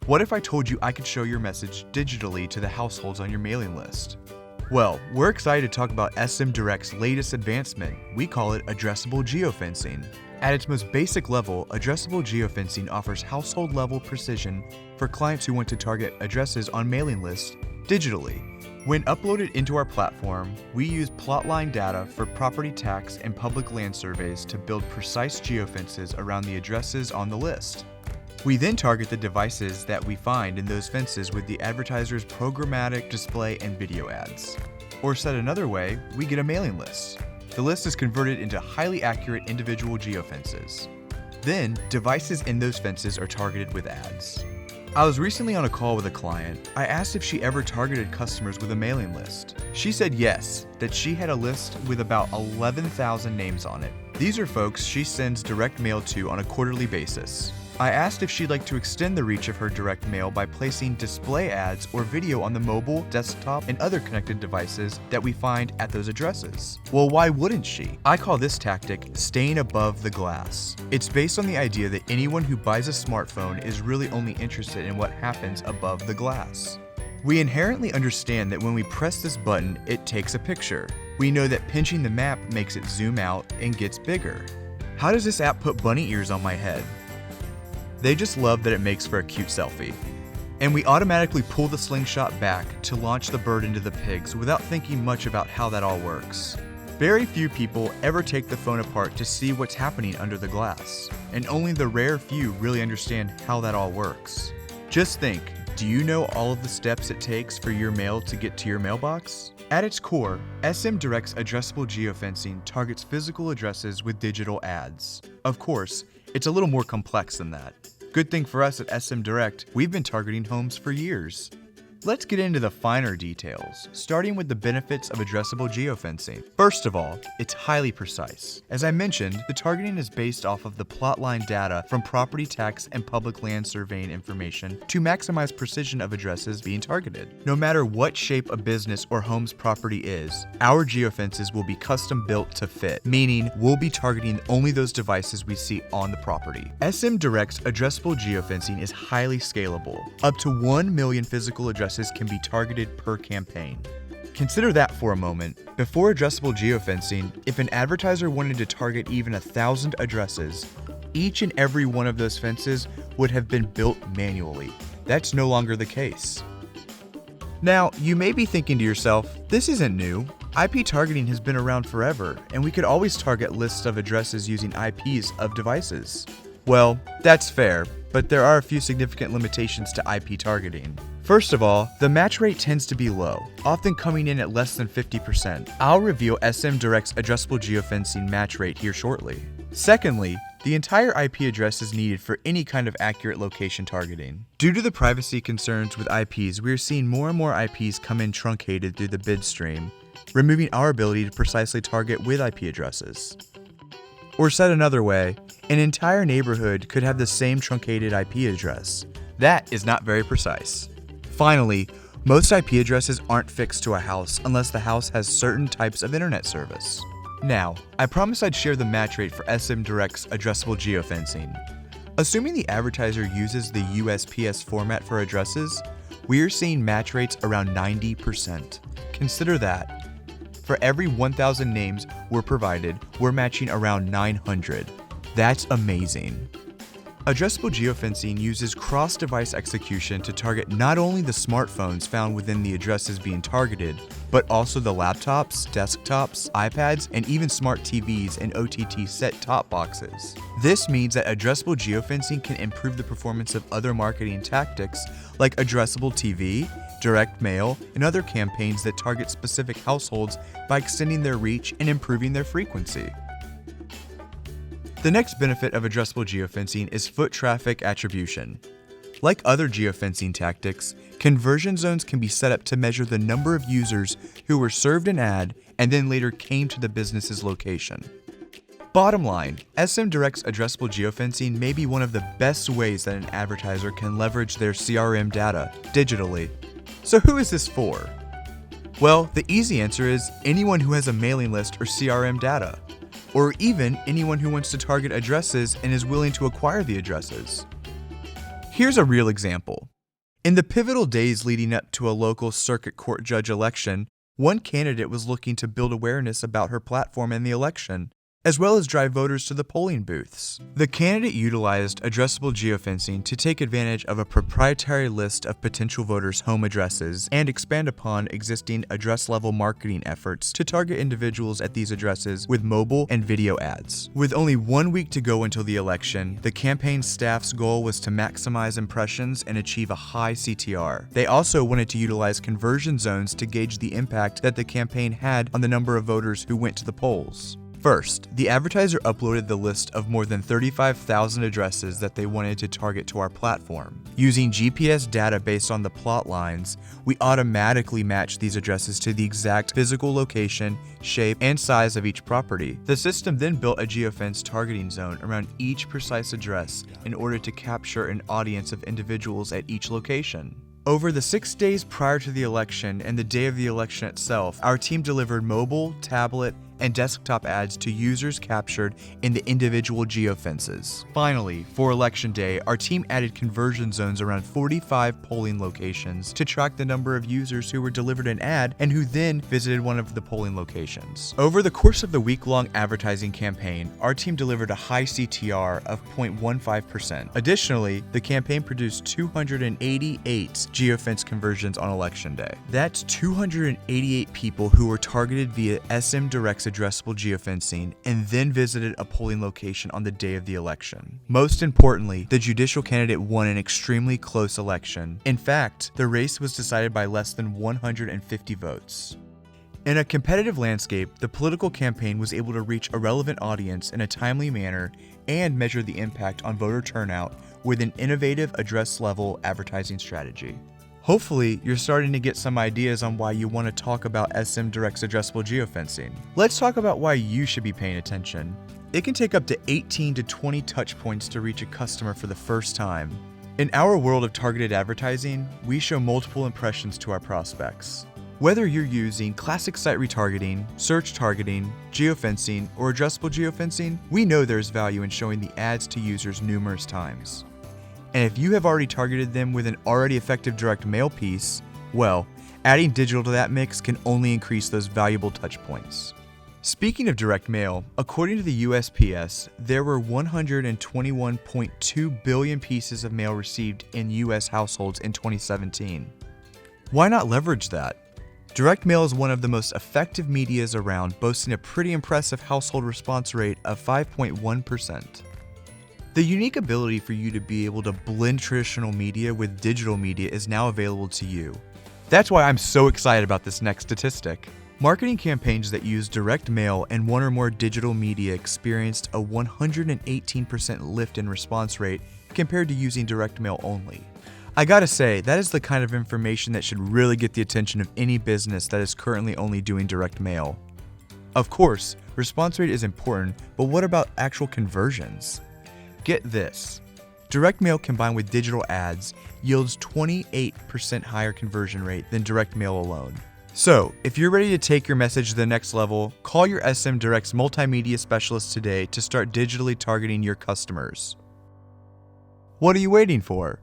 What if I told you I could show your message digitally to the households on your mailing list? Well, we're excited to talk about SM Direct's latest advancement. We call it Addressable GeoFencing. At its most basic level, Addressable GeoFencing offers household-level precision for clients who want to target addresses on mailing lists digitally. When uploaded into our platform, we use plotline data for property tax and public land surveys to build precise geofences around the addresses on the list. We then target the devices that we find in those fences with the advertiser's programmatic display and video ads. Or said another way, we get a mailing list. The list is converted into highly accurate individual geofences. Then, devices in those fences are targeted with ads. I was recently on a call with a client. I asked if she ever targeted customers with a mailing list. She said yes, that she had a list with about 11,000 names on it. These are folks she sends direct mail to on a quarterly basis. I asked if she'd like to extend the reach of her direct mail by placing display ads or video on the mobile, desktop, and other connected devices that we find at those addresses. Well, why wouldn't she? I call this tactic staying above the glass. It's based on the idea that anyone who buys a smartphone is really only interested in what happens above the glass. We inherently understand that when we press this button, it takes a picture. We know that pinching the map makes it zoom out and gets bigger. How does this app put bunny ears on my head? They just love that it makes for a cute selfie. And we automatically pull the slingshot back to launch the bird into the pigs without thinking much about how that all works. Very few people ever take the phone apart to see what's happening under the glass, and only the rare few really understand how that all works. Just think, do you know all of the steps it takes for your mail to get to your mailbox? At its core, SM Direct's Addressable GeoFencing targets physical addresses with digital ads. Of course, it's a little more complex than that. Good thing for us at SM Direct, we've been targeting homes for years. Let's get into the finer details, starting with the benefits of addressable geofencing. First of all, it's highly precise. As I mentioned, the targeting is based off of the plotline data from property tax and public land surveying information to maximize precision of addresses being targeted. No matter what shape a business or home's property is, our geofences will be custom built to fit, meaning we'll be targeting only those devices we see on the property. SM Direct's addressable geofencing is highly scalable. Up to 1 million physical addresses can be targeted per campaign. Consider that for a moment. Before addressable geofencing, if an advertiser wanted to target even 1,000 addresses, each and every one of those fences would have been built manually. That's no longer the case. Now, you may be thinking to yourself, this isn't new. IP targeting has been around forever, and we could always target lists of addresses using IPs of devices. Well, that's fair, but there are a few significant limitations to IP targeting. First of all, the match rate tends to be low, often coming in at less than 50%. I'll reveal SM Direct's addressable geofencing match rate here shortly. Secondly, the entire IP address is needed for any kind of accurate location targeting. Due to the privacy concerns with IPs, we are seeing more and more IPs come in truncated through the bid stream, removing our ability to precisely target with IP addresses. Or said another way, an entire neighborhood could have the same truncated IP address. That is not very precise. Finally, most IP addresses aren't fixed to a house unless the house has certain types of internet service. Now, I promised I'd share the match rate for SM Direct's addressable geofencing. Assuming the advertiser uses the USPS format for addresses, we are seeing match rates around 90%. Consider that. For every 1,000 names we're provided, we're matching around 900. That's amazing. Addressable geofencing uses cross-device execution to target not only the smartphones found within the addresses being targeted, but also the laptops, desktops, iPads, and even smart TVs and OTT set-top boxes. This means that addressable geofencing can improve the performance of other marketing tactics like addressable TV, direct mail, and other campaigns that target specific households by extending their reach and improving their frequency. The next benefit of addressable geofencing is foot traffic attribution. Like other geofencing tactics, conversion zones can be set up to measure the number of users who were served an ad and then later came to the business's location. Bottom line, SM Direct's addressable geofencing may be one of the best ways that an advertiser can leverage their CRM data digitally. So who is this for? Well, the easy answer is anyone who has a mailing list or CRM data, or even anyone who wants to target addresses and is willing to acquire the addresses. Here's a real example. In the pivotal days leading up to a local circuit court judge election, one candidate was looking to build awareness about her platform in the election, as well as drive voters to the polling booths. The candidate utilized addressable geofencing to take advantage of a proprietary list of potential voters' home addresses and expand upon existing address-level marketing efforts to target individuals at these addresses with mobile and video ads. With only 1 week to go until the election, the campaign staff's goal was to maximize impressions and achieve a high CTR. They also wanted to utilize conversion zones to gauge the impact that the campaign had on the number of voters who went to the polls. First, the advertiser uploaded the list of more than 35,000 addresses that they wanted to target to our platform. Using GPS data based on the plot lines, we automatically matched these addresses to the exact physical location, shape, and size of each property. The system then built a geofence targeting zone around each precise address in order to capture an audience of individuals at each location. Over the 6 days prior to the election and the day of the election itself, our team delivered mobile, tablet, and desktop ads to users captured in the individual geofences. Finally, for election day, our team added conversion zones around 45 polling locations to track the number of users who were delivered an ad and who then visited one of the polling locations. Over the course of the week-long advertising campaign, our team delivered a high CTR of 0.15%. Additionally, the campaign produced 288 geofence conversions on election day. That's 288 people who were targeted via SM Direct's addressable geofencing and then visited a polling location on the day of the election. Most importantly, the judicial candidate won an extremely close election. In fact, the race was decided by less than 150 votes. In a competitive landscape, the political campaign was able to reach a relevant audience in a timely manner and measure the impact on voter turnout with an innovative address-level advertising strategy. Hopefully, you're starting to get some ideas on why you want to talk about SM Direct's addressable geofencing. Let's talk about why you should be paying attention. It can take up to 18 to 20 touch points to reach a customer for the first time. In our world of targeted advertising, we show multiple impressions to our prospects. Whether you're using classic site retargeting, search targeting, geofencing, or addressable geofencing, we know there's value in showing the ads to users numerous times. And if you have already targeted them with an already effective direct mail piece, well, adding digital to that mix can only increase those valuable touch points. Speaking of direct mail, according to the USPS, there were 121.2 billion pieces of mail received in US households in 2017. Why not leverage that? Direct mail is one of the most effective medias around, boasting a pretty impressive household response rate of 5.1%. The unique ability for you to be able to blend traditional media with digital media is now available to you. That's why I'm so excited about this next statistic. Marketing campaigns that use direct mail and one or more digital media experienced a 118% lift in response rate compared to using direct mail only. I gotta say, that is the kind of information that should really get the attention of any business that is currently only doing direct mail. Of course, response rate is important, but what about actual conversions? Get this. Direct mail combined with digital ads yields 28% higher conversion rate than direct mail alone. So, if you're ready to take your message to the next level, call your SM Direct's multimedia specialist today to start digitally targeting your customers. What are you waiting for?